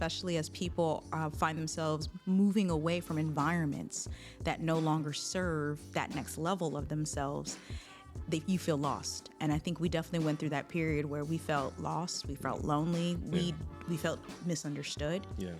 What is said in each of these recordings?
especially as people find themselves moving away from environments that no longer serve that next level of themselves. You feel lost, and I think we definitely went through that period where we felt lost, we felt lonely, we felt misunderstood. Yeah.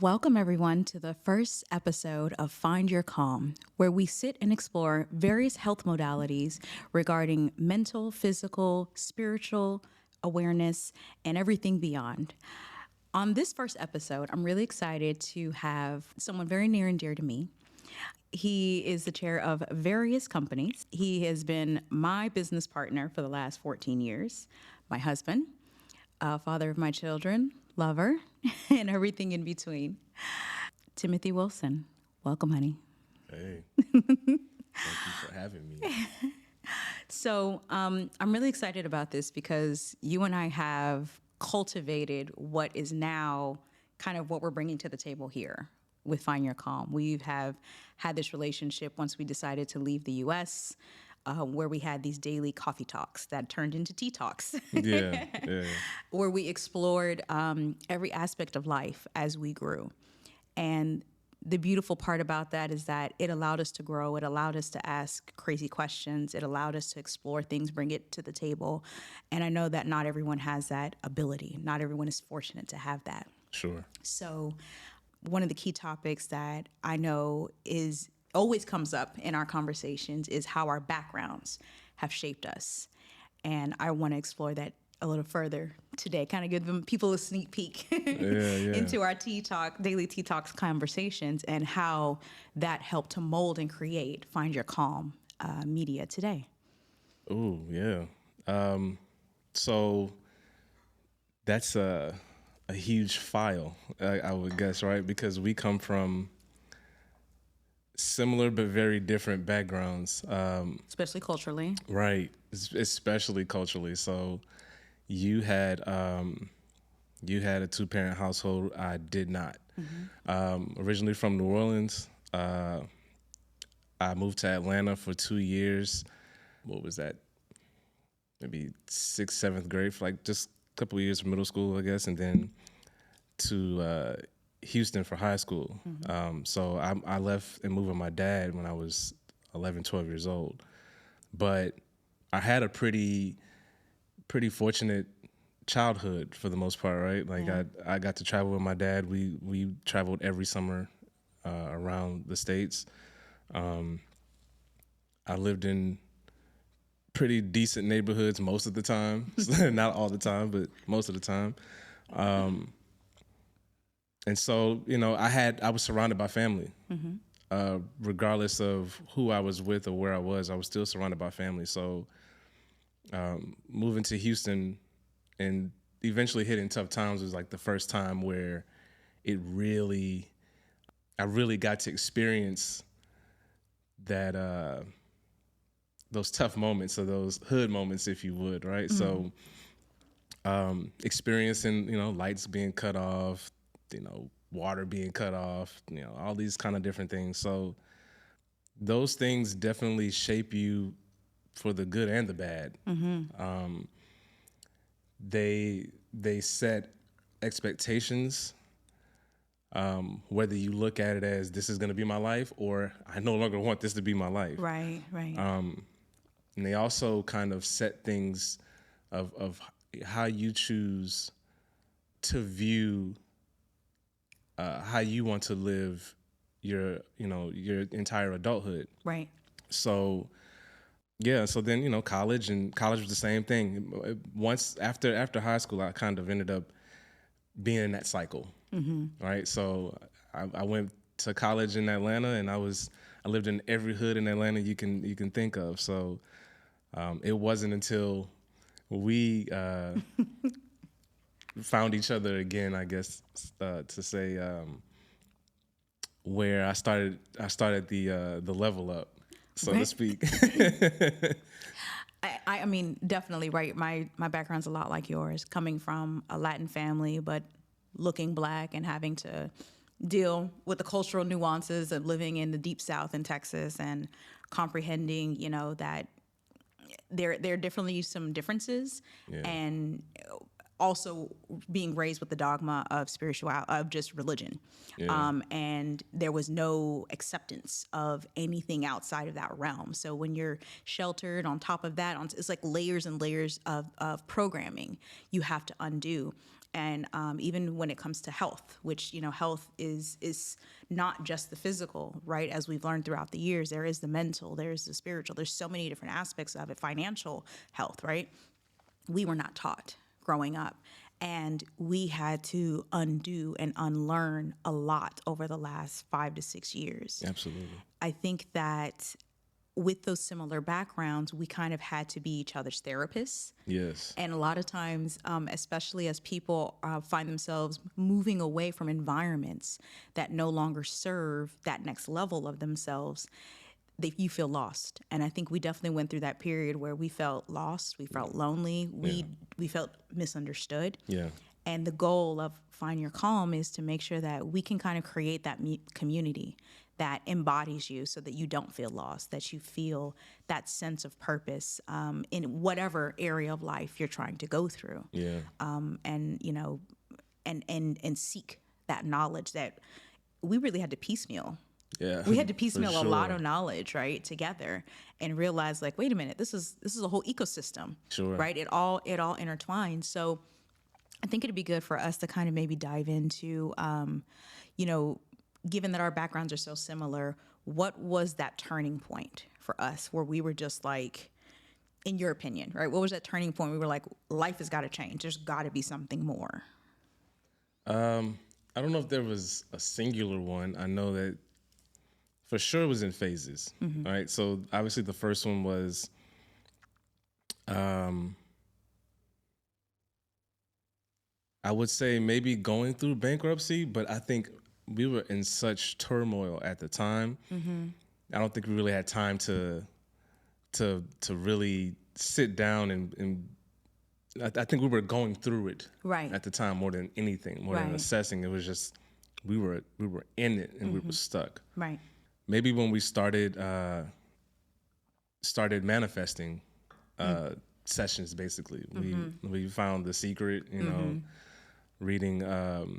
Welcome, everyone, to the first episode of Find Your Calm, where we sit and explore various health modalities regarding mental, physical, spiritual awareness, and everything beyond. On this first episode, I'm really excited to have someone very near and dear to me. He is the chair of various companies. He has been my business partner for the last 14 years, my husband, father of my children, lover, and everything in between. Timothy Wilson. Welcome, honey. Hey. Thank you for having me. So I'm really excited about this because you and I have cultivated what is now kind of what we're bringing to the table here with Find Your Calm. We have had this relationship once we decided to leave the U.S., where we had these daily coffee talks that turned into tea talks. Yeah. Where we explored every aspect of life as we grew. And the beautiful part about that is that it allowed us to grow. It allowed us to ask crazy questions. It allowed us to explore things, bring it to the table. And I know that not everyone has that ability. Not everyone is fortunate to have that. Sure. So one of the key topics that I know is always comes up in our conversations is how our backgrounds have shaped us. And I want to explore that a little further today, kind of give them people a sneak peek into our daily tea talks conversations and how that helped to mold and create Find Your Calm media today. Oh, yeah. So that's a huge file, I would guess, right? Because we come from similar but very different backgrounds. Especially culturally. Right. Especially culturally. So you had a 2-parent household. I did not. Originally from New Orleans. I moved to Atlanta for 2 years. What was that? Maybe 6th, 7th grade, for like just a couple of years of middle school, I guess, and then to Houston for high school. So I left and moved with my dad when I was 11, 12 years old. But I had a pretty fortunate childhood for the most part, right? Like I got to travel with my dad. We traveled every summer around the States. I lived in pretty decent neighborhoods most of the time. Not all the time, but most of the time. And so, I was surrounded by family. Regardless of who I was with or where I was still surrounded by family. So moving to Houston and eventually hitting tough times was like the first time where I really got to experience that those tough moments, or those hood moments, if you would, right? So experiencing, lights being cut off, water being cut off, all these kind of different things. So those things definitely shape you for the good and the bad. They set expectations, whether you look at it as this is going to be my life or I no longer want this to be my life. Right. And they also kind of set things of how you choose to view how you want to live your entire adulthood. Right. So then college was the same thing. Once after high school, I kind of ended up being in that cycle. Right. So I went to college in Atlanta, and I lived in every hood in Atlanta you can think of. So it wasn't until we found each other again, I guess, to say, where I started the level up, so to speak. I mean, definitely, right. My background's a lot like yours, coming from a Latin family, but looking Black and having to deal with the cultural nuances of living in the deep South in Texas and comprehending, that there are definitely some differences, Yeah. and also being raised with the dogma of of just religion. Yeah. And there was no acceptance of anything outside of that realm. So when you're sheltered on top of that, it's like layers and layers of programming you have to undo. And even when it comes to health, which, health is not just the physical, right? As we've learned throughout the years, there is the mental, there's the spiritual, there's so many different aspects of it, financial health, right? We were not taught growing up. And we had to undo and unlearn a lot over the last 5 to 6 years. Absolutely. I think that with those similar backgrounds, we kind of had to be each other's therapists. Yes. And a lot of times, especially as people find themselves moving away from environments that no longer serve that next level of themselves, you feel lost. And I think we definitely went through that period where we felt lost, we felt lonely, we felt misunderstood. Yeah. And the goal of Find Your Calm is to make sure that we can kind of create that community that embodies you so that you don't feel lost, that you feel that sense of purpose in whatever area of life you're trying to go through. Yeah. And, and seek that knowledge that we really had to piecemeal. Yeah. We had to piecemeal For a lot sure. of knowledge, right, together, and realize, like, wait a minute, this is a whole ecosystem, Sure. right? It all intertwines. So I think it'd be good for us to kind of maybe dive into, given that our backgrounds are so similar, what was that turning point for us where we were just like, in your opinion, right? What was that turning point? We were like, life has got to change. There's got to be something more. I don't know if there was a singular one. I know that for sure it was in phases. Mm-hmm. All right. So obviously the first one was I would say maybe going through bankruptcy, but I think we were in such turmoil at the time. Mm-hmm. I don't think we really had time to really sit down and I think we were going through it Right. at the time more than anything, more than Right. assessing. It was just we were in it and we were stuck. Right. Maybe when we started manifesting sessions, basically, we found The Secret, reading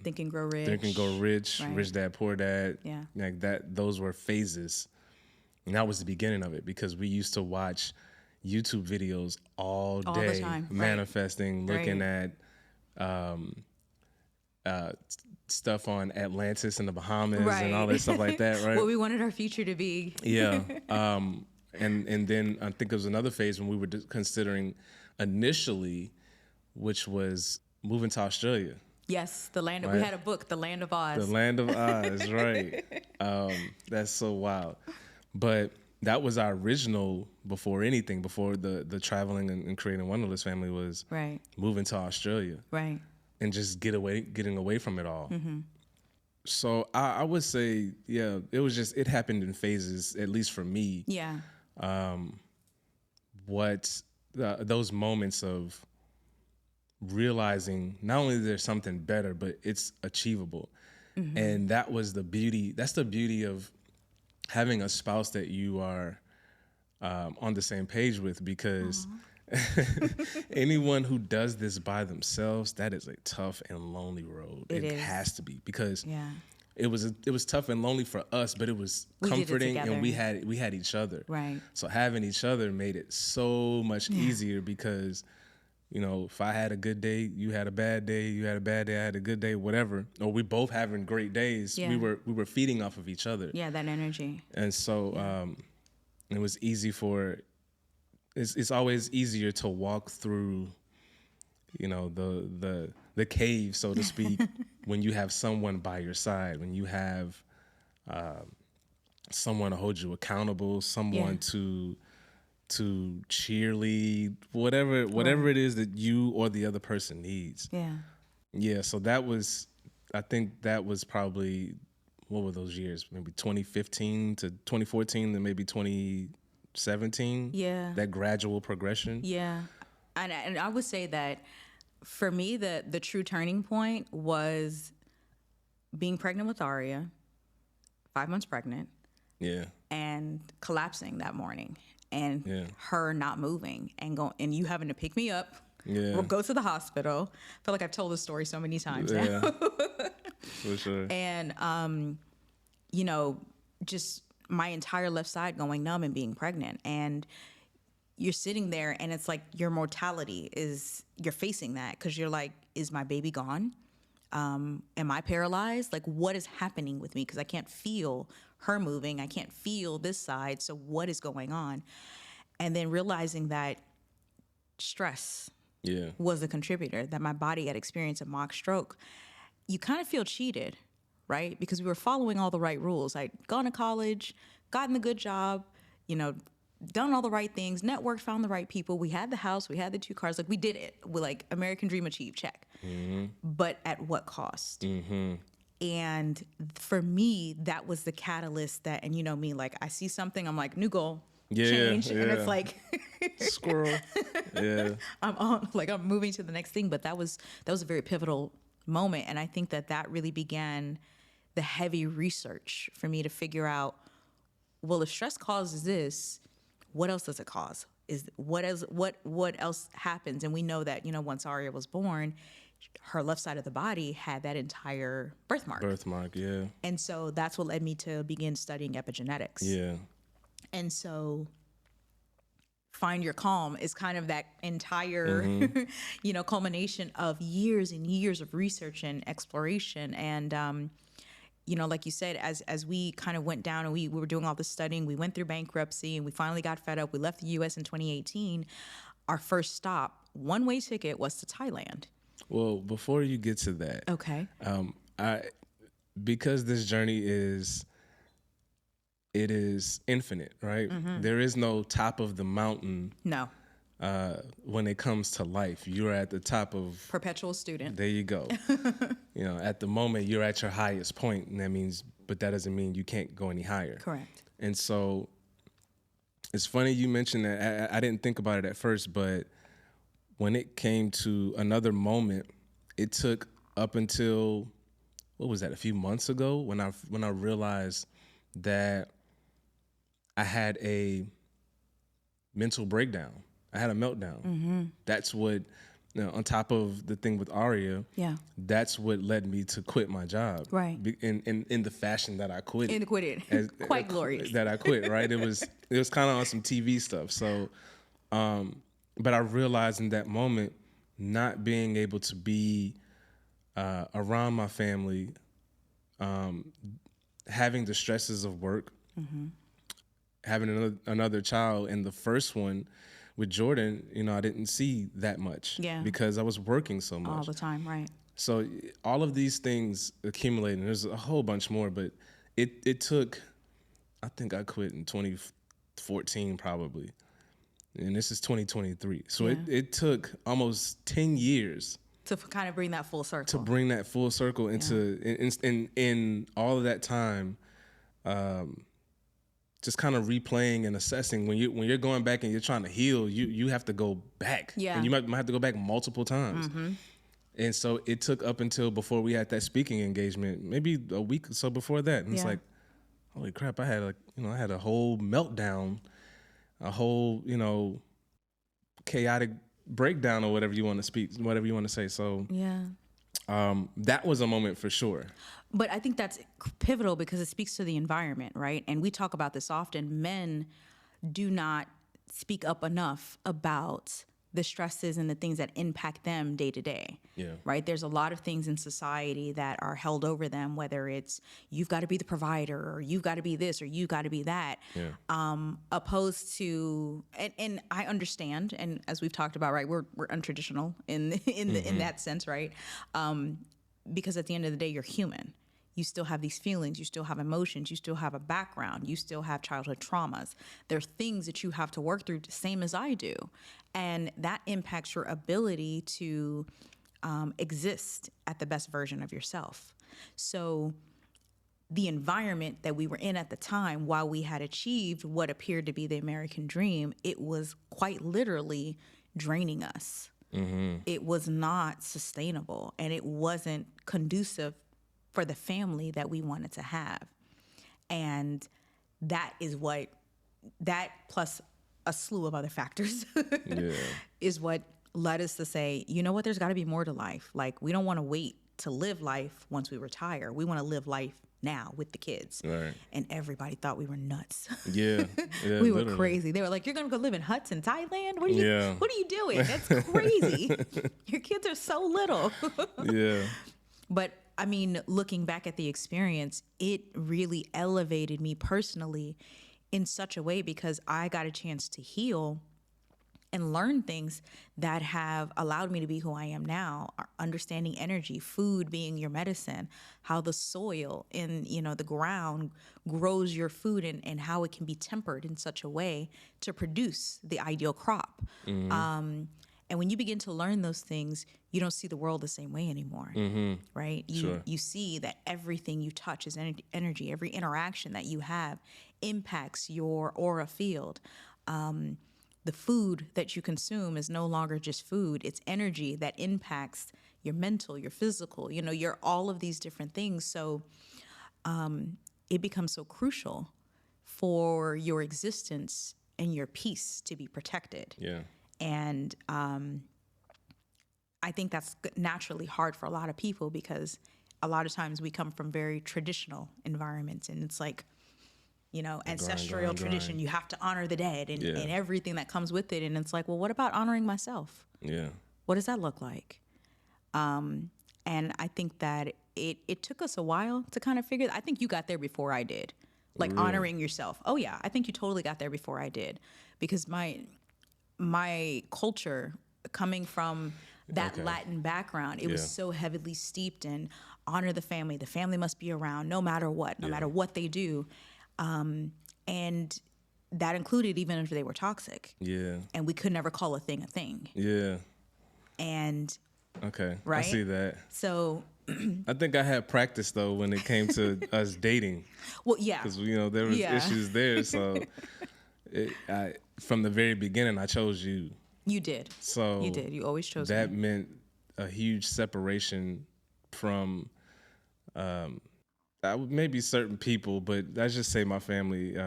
Think and Grow Rich. Think and Go Rich, Right. Rich Dad Poor Dad, Yeah. like that. Those were phases, and that was the beginning of it because we used to watch YouTube videos all the day, time, right. manifesting, looking Right. at stuff on Atlantis and the Bahamas Right. and all that stuff like that, right? What we wanted our future to be. Yeah. And then I think there was another phase when we were considering initially, which was moving to Australia. Yes, the land. Right. We had a book, The Land of Oz. The Land of Oz, right. That's so wild. But that was our original before anything, before the traveling and creating Wonderless family was Right. moving to Australia Right. and just getting away from it all. Mm-hmm. So I would say, yeah, it happened in phases, at least for me. Yeah. Those moments of realizing not only there's something better, but it's achievable. Mm-hmm. And that was the beauty. That's the beauty of having a spouse that you are on the same page with, because anyone who does this by themselves, that is a tough and lonely road. It is. Has to be, because Yeah. it was tough and lonely for us, but it was We did it comforting, and together. we had each other. Right. So having each other made it so much easier, because if I had a good day, you had a bad day, you had a bad day, I had a good day, whatever, or we both having great days, Yeah. we were feeding off of each other. Yeah. That energy. And so it was easy it's always easier to walk through, the cave, so to speak, when you have someone by your side, when you have someone to hold you accountable, someone to cheerlead, whatever it is that you or the other person needs. Yeah. Yeah, so I think that was probably, what were those years? Maybe 2015 to 2014, then maybe 2017. Yeah. That gradual progression. Yeah. And I would say that for me, the true turning point was being pregnant with Aria, 5 months pregnant, Yeah. and collapsing that morning, and Yeah. her not moving and you having to pick me up. Yeah. We'll go to the hospital. I feel like I've told this story so many times now. Yeah. For sure. And, you know, just my entire left side going numb and being pregnant. And you're sitting there and it's like your mortality you're facing that because you're like, is my baby gone? Am I paralyzed? Like, what is happening with me? Because I can't feel her moving. I can't feel this side. So what is going on? And then realizing that stress Yeah. was a contributor, that my body had experienced a mock stroke. You kind of feel cheated, right? Because we were following all the right rules. I'd gone to college, gotten the good job, you know, done all the right things, networked, found the right people. We had the house, we had the 2 cars. Like, we did it. We're like, American dream achieved, check. But at what cost? And for me, that was the catalyst that, and you know me, like, I see something, I'm like, new goal, Yeah, change. And yeah. it's like, Squirrel. Yeah. I'm on, like, I'm moving to the next thing. But that was a very pivotal moment. And I think that really began the heavy research for me to figure out, well, if stress causes this, what else does it cause? What else happens? And we know that, you know, once Aria was born, her left side of the body had that entire birthmark. Birthmark. Yeah. And so that's what led me to begin studying epigenetics. Yeah. And so Find Your Calm is kind of that entire, you know, culmination of years and years of research and exploration. And, you know, like you said, as we kind of went down and we were doing all this studying, we went through bankruptcy and we finally got fed up. We left the U.S. in 2018. Our first stop, one-way ticket, was to Thailand. Well, before you get to that, Okay. because this journey is infinite, right? There is no top of the mountain No. when it comes to life. You're at the top of Perpetual student. There you go. You know, at the moment you're at your highest point, and that doesn't mean you can't go any higher. Correct. And so it's funny you mentioned that. I didn't think about it at first, but when it came to another moment, it took up until, what was that, a few months ago, when I realized that I had a mental breakdown. I had a meltdown. That's what, you know, on top of the thing with Aria, Yeah. that's what led me to quit my job. Right. In the fashion that I quit. And quit it. Quite glorious. That I quit, right? It was kind of on some TV stuff. So, but I realized in that moment, not being able to be around my family, having the stresses of work, having another child, and the first one with Jordan, you know, I didn't see that much because I was working so much All the time, right? So all of these things accumulating. There's a whole bunch more, but it took. I think I quit in 2014 probably, and this is 2023. So it took almost 10 years To kind of bring that full circle. to bring that full circle into in all of that time. Just kind of replaying and assessing when you're going back and you're trying to heal, you have to go back. Yeah. And you might have to go back multiple times. And so it took up until before we had that speaking engagement, maybe a week or so before that. And it's like, holy crap, I had a whole meltdown, a whole, you know, chaotic breakdown or whatever you want to say. So that was a moment for sure. But I think that's pivotal because it speaks to the environment, right? And we talk about this often. Men do not speak up enough about the stresses and the things that impact them day to day. Yeah. Right? There's a lot of things in society that are held over them, whether it's you've got to be the provider or you've got to be this or you've got to be that. Opposed to, and I understand, and as we've talked about, right, we're untraditional in that sense, right? Because at the end of the day, you're human. You still have these feelings, you still have emotions, you still have a background, you still have childhood traumas. There are things that you have to work through, the same as I do. And that impacts your ability to exist at the best version of yourself. So the environment that we were in at the time, while we had achieved what appeared to be the American dream, it was quite literally draining us. It was not sustainable, and it wasn't conducive for the family that we wanted to have. And that is what, that plus a slew of other factors Yeah. is what led us to say, you know what, there's got to be more to life. Like, we don't want to wait to live life once we retire. We want to live life now with the kids. Right. And everybody thought we were nuts. Yeah. Yeah. We were literally. crazy. They were like, you're going to go live in huts in Thailand? Yeah. What are you doing? That's crazy. Your kids are so little. Yeah. But I mean, looking back at the experience, it really elevated me personally in such a way because I got a chance to heal and learn things that have allowed me to be who I am now. Understanding energy, food being your medicine, how the soil in, the ground grows your food, and how it can be tempered in such a way to produce the ideal crop. And when you begin to learn those things, you don't see the world the same way anymore, right? You see that everything you touch is energy. Every interaction that you have impacts your aura field. The food that you consume is no longer just food. It's energy that impacts your mental, your physical, your all of these different things. So it becomes so crucial for your existence and your peace to be protected. Yeah. And I think that's naturally hard for a lot of people because a lot of times we come from very traditional environments, and it's like, ancestral tradition, you have to honor the dead and everything that comes with it. And it's like, well, what about honoring myself? Yeah. What does that look like? And I think that it took us a while to kind of figure. I think you got there before I did, like honoring yourself. Oh yeah, I think you totally got there before I did, because my culture, coming from that Latin background, it was so heavily steeped in honor the family. The family must be around no matter what, no matter what they do. And that included even if they were toxic. Yeah. And we could never call a thing a thing. Yeah. And okay, right? I see that. So I think I had practice though when it came to us dating. Well, yeah, because there was issues there. So from the very beginning, I chose you. You did. So you did. You always chose that me. meant a huge separation from maybe certain people, but let's just say my family.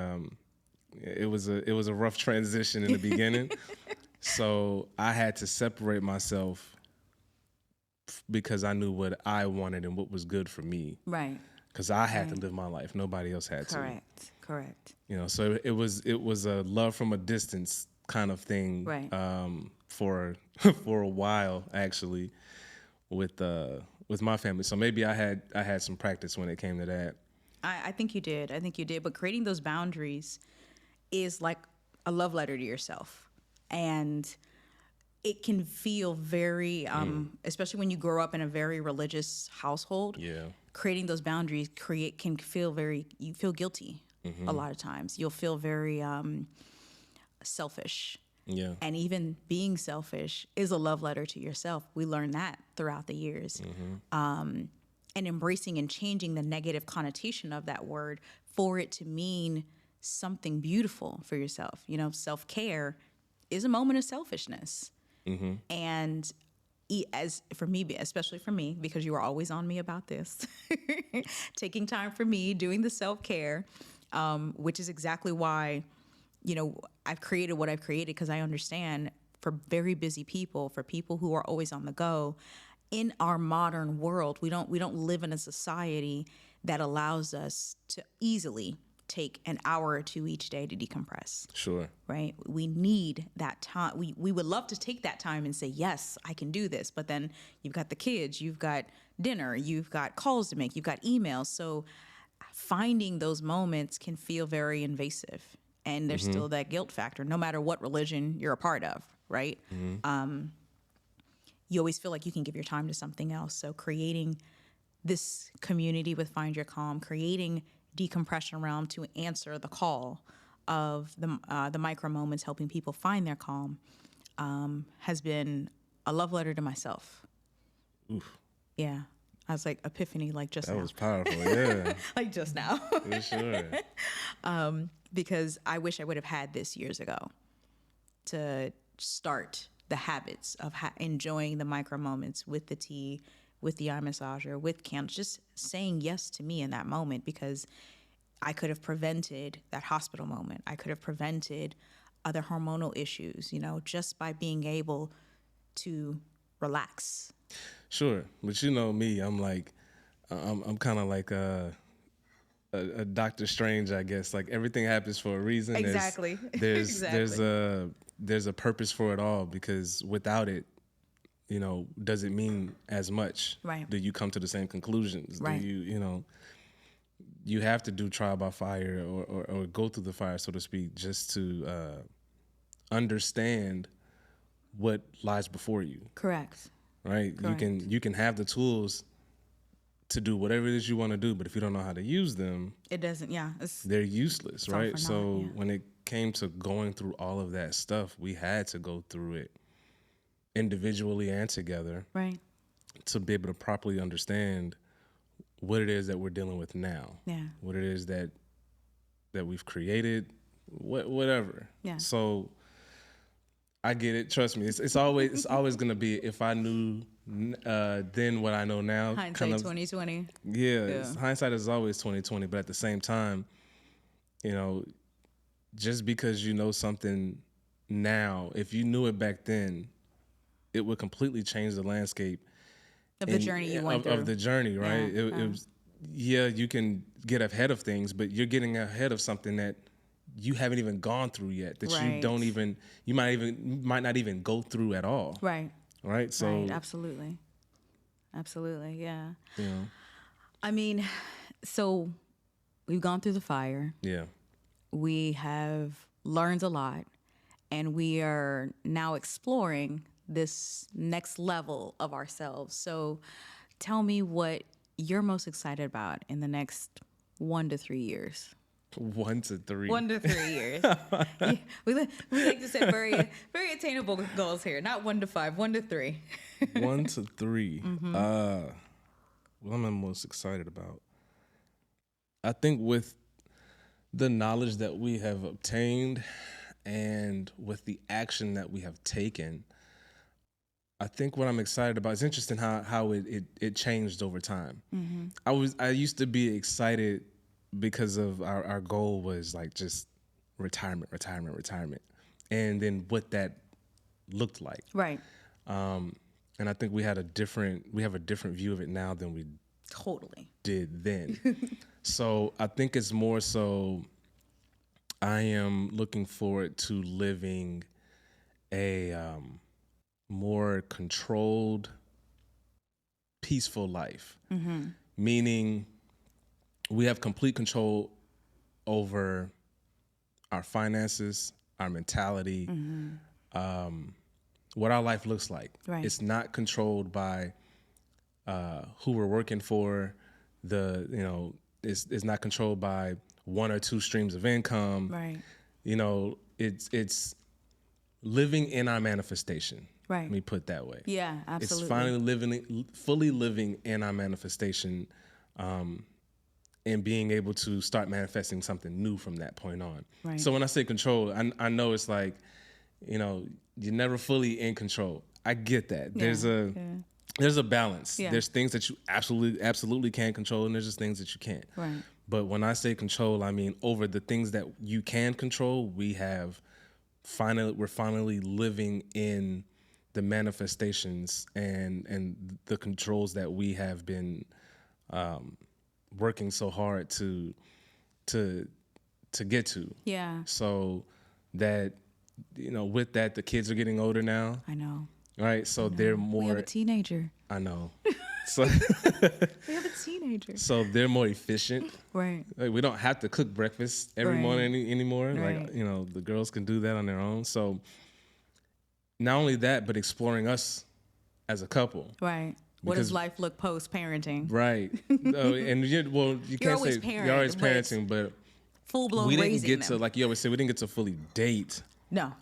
It was a rough transition in the beginning, so I had to separate myself because I knew what I wanted and what was good for me. Right. Because I had to live my life, nobody else had to. Correct. So it was a love from a distance kind of thing. Right. For a while actually, with my family. So maybe I had some practice when it came to that. I think you did. But creating those boundaries is like a love letter to yourself. And it can feel very, especially when you grow up in a very religious household. Yeah. Creating those boundaries can feel you feel guilty a lot of times. You'll feel very selfish. Yeah. And even being selfish is a love letter to yourself. We learned that throughout the years. And embracing and changing the negative connotation of that word for it to mean something beautiful for yourself. Self-care is a moment of selfishness. And as for me, especially for me, because you were always on me about this, taking time for me, doing the self-care, which is exactly why, I've created what I've created, because I understand for very busy people, for people who are always on the go, in our modern world, we don't live in a society that allows us to easily take an hour or two each day to decompress. Sure. Right? We need that time. We would love to take that time and say, yes, I can do this. But then you've got the kids, you've got dinner, you've got calls to make, you've got emails. So finding those moments can feel very invasive. And there's still that guilt factor, no matter what religion you're a part of, right? You always feel like you can give your time to something else. So creating this community with Find Your Calm, creating decompression realm to answer the call of the micro moments, helping people find their calm, has been a love letter to myself. Oof. Yeah. I was like epiphany, like just now. That was powerful, yeah. Like just now. For sure. Because I wish I would have had this years ago to start the habits of enjoying the micro moments with the tea, with the eye massager, with candles, just saying yes to me in that moment, because I could have prevented that hospital moment. I could have prevented other hormonal issues, just by being able to relax. Sure, but you know me, I'm like, I'm kind of like a Doctor Strange, I guess. Like everything happens for a reason. Exactly. There's a purpose for it all, because without it, does it mean as much? Right. Do you come to the same conclusions? Right. Do you have to do trial by fire, or go through the fire, so to speak, just to understand what lies before you. Correct. Right? Correct. You can have the tools to do whatever it is you want to do, but if you don't know how to use them, it doesn't. Yeah, they're useless, right? So naught, yeah. when it came to going through all of that stuff, we had to go through it individually and together, right, to be able to properly understand what it is that we're dealing with now. Yeah. What it is that we've created, whatever. Yeah. So I get it. Trust me. It's always gonna be, if I knew then what I know now. Hindsight 2020. Yeah. Hindsight is always 2020. But at the same time, just because you know something now, if you knew it back then, it would completely change the landscape of the journey you went through. Of the journey, right? Yeah. It was, you can get ahead of things, but you're getting ahead of something that you haven't even gone through yet, that right. you might not even go through at all. Right. Right. So right. Absolutely. Yeah. I mean, so we've gone through the fire. Yeah. We have learned a lot, and we are now exploring this next level of ourselves. So tell me what you're most excited about in the next 1 to 3 years. 1 to 3. 1 to 3 years. Yeah, we like to set very, very attainable goals here. Not 1 to 5, 1 to 3. 1 to 3. Mm-hmm. What am I most excited about? I think with the knowledge that we have obtained and with the action that we have taken, I think what I'm excited about, is interesting how it changed over time. Mm-hmm. I used to be excited because of our goal was like just retirement. And then what that looked like. Right. And I think we have a different view of it now than we totally did then. So I think it's more so I am looking forward to living a more controlled, peaceful life. Mm-hmm. Meaning we have complete control over our finances, our mentality, mm-hmm. What our life looks like. Right. It's not controlled by who we're working for. It's not controlled by 1 or 2 streams of income. Right. It's living in our manifestation. Right. Let me put it that way. Yeah, absolutely. It's finally fully living in our manifestation, and being able to start manifesting something new from that point on. Right. So when I say control, I know it's like, you're never fully in control. I get that. Yeah. There's a balance. Yeah. There's things that you absolutely can control, and there's just things that you can't. Right. But when I say control, I mean over the things that you can control, we're finally living in the manifestations and the controls that we have been working so hard to get to. Yeah. So that, with that, the kids are getting older now. I know. Right. So they're more. We have a teenager. I know. So we have a teenager. So they're more efficient. Right. Like, we don't have to cook breakfast every morning anymore. Right. Like, the girls can do that on their own. So not only that, but exploring us as a couple. Right. What does life look post-parenting? Right. And you can't say you're always parenting, but full-blown we didn't raising get them. to, like you always say, we didn't get to fully date. No.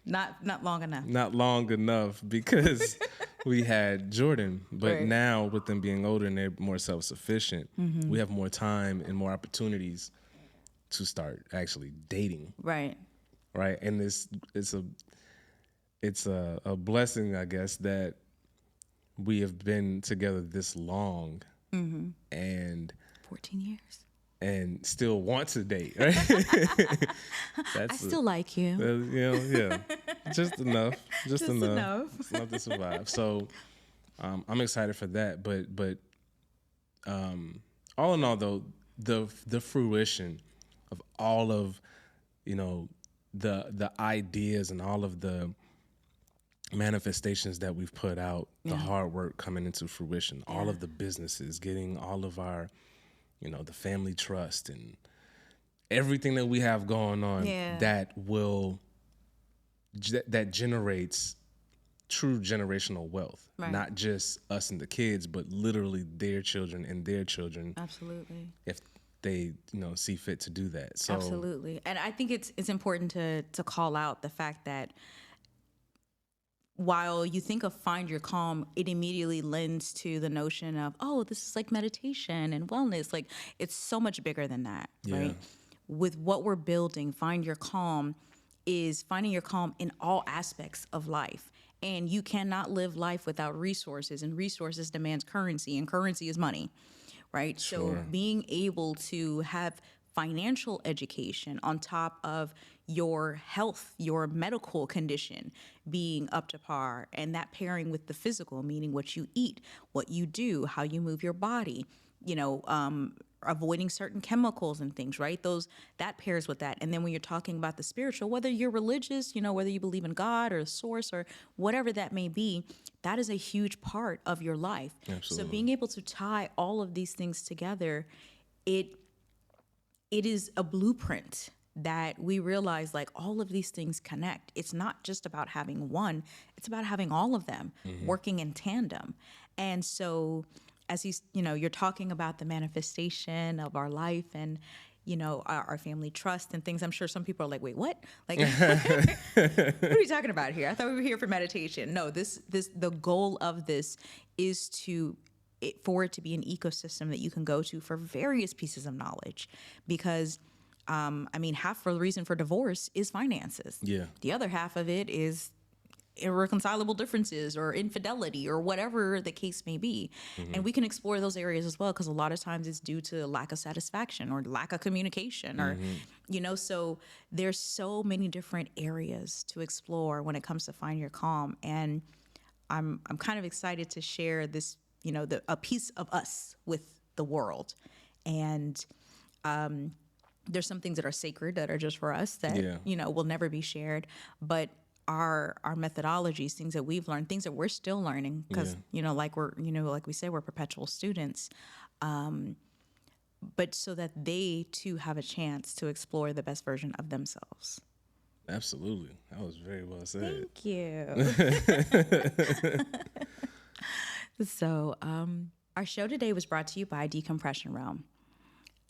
Not long enough. Not long enough because we had Jordan. But now with them being older and they're more self-sufficient, mm-hmm. we have more time and more opportunities to start actually dating. Right. Right. And it's a blessing, I guess, that we have been together this long. Mm-hmm. And 14 years. and still want to date, right? I That's still like you. yeah, just enough, just Just enough, enough. just enough to survive. So I'm excited for that. But all in all, though, the fruition of all of the ideas and all of the manifestations that we've put out, the Yeah. hard work coming into fruition, all Yeah. of the businesses, getting all of our, the family trust and everything that we have going on Yeah. that generates true generational wealth, Right. not just us and the kids, but literally their children and their children, Absolutely. if they see fit to do that. So Absolutely. And I think it's important to call out the fact that while you think of find your calm, it immediately lends to the notion of, oh, this is like meditation and wellness. Like it's so much bigger than that, Yeah. right? With what we're building, find your calm is finding your calm in all aspects of life. And you cannot live life without resources, and resources demands currency, and currency is money, right? So Sure. being able to have financial education on top of your health, your medical condition being up to par, and that pairing with the physical, meaning what you eat, what you do, how you move your body, avoiding certain chemicals and things, right? That pairs with that. And then when you're talking about the spiritual, whether you're religious, whether you believe in God or a source or whatever that may be, that is a huge part of your life. So Absolutely. being able to tie all of these things together, it is a blueprint that we realize like all of these things connect. It's not just about having one, it's about having all of them working in tandem. And so as you're talking about the manifestation of our life and our family trust and things, I'm sure some people are like, wait, what? Like what are we talking about here? I thought we were here for meditation. No, the goal of this is for it to be an ecosystem that you can go to for various pieces of knowledge, because half of the reason for divorce is finances. Yeah. The other half of it is irreconcilable differences or infidelity or whatever the case may be. And we can explore those areas as well, because a lot of times it's due to lack of satisfaction or lack of communication or so there's so many different areas to explore when it comes to find your calm. And I'm kind of excited to share this, a piece of us with the world. And there's some things that are sacred that are just for us that Yeah. will never be shared, but our methodologies, things that we've learned, things that we're still learning, because like we say, we're perpetual students, but so that they too have a chance to explore the best version of themselves. Absolutely. That was very well said. Thank you. So our show today was brought to you by Decompression Realm,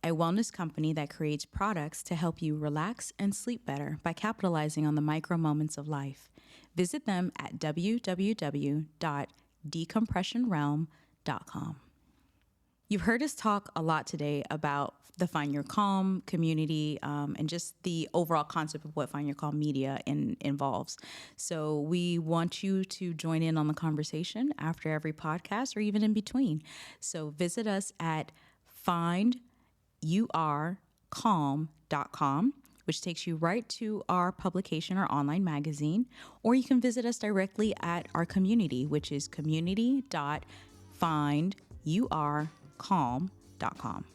a wellness company that creates products to help you relax and sleep better by capitalizing on the micro moments of life. Visit them at www.decompressionrealm.com. You've heard us talk a lot today about the Find Your Calm community and just the overall concept of what Find Your Calm media involves. So we want you to join in on the conversation after every podcast or even in between. So visit us at findyourcalm.com, which takes you right to our publication or online magazine, or you can visit us directly at our community, which is community.findyourcalm.com.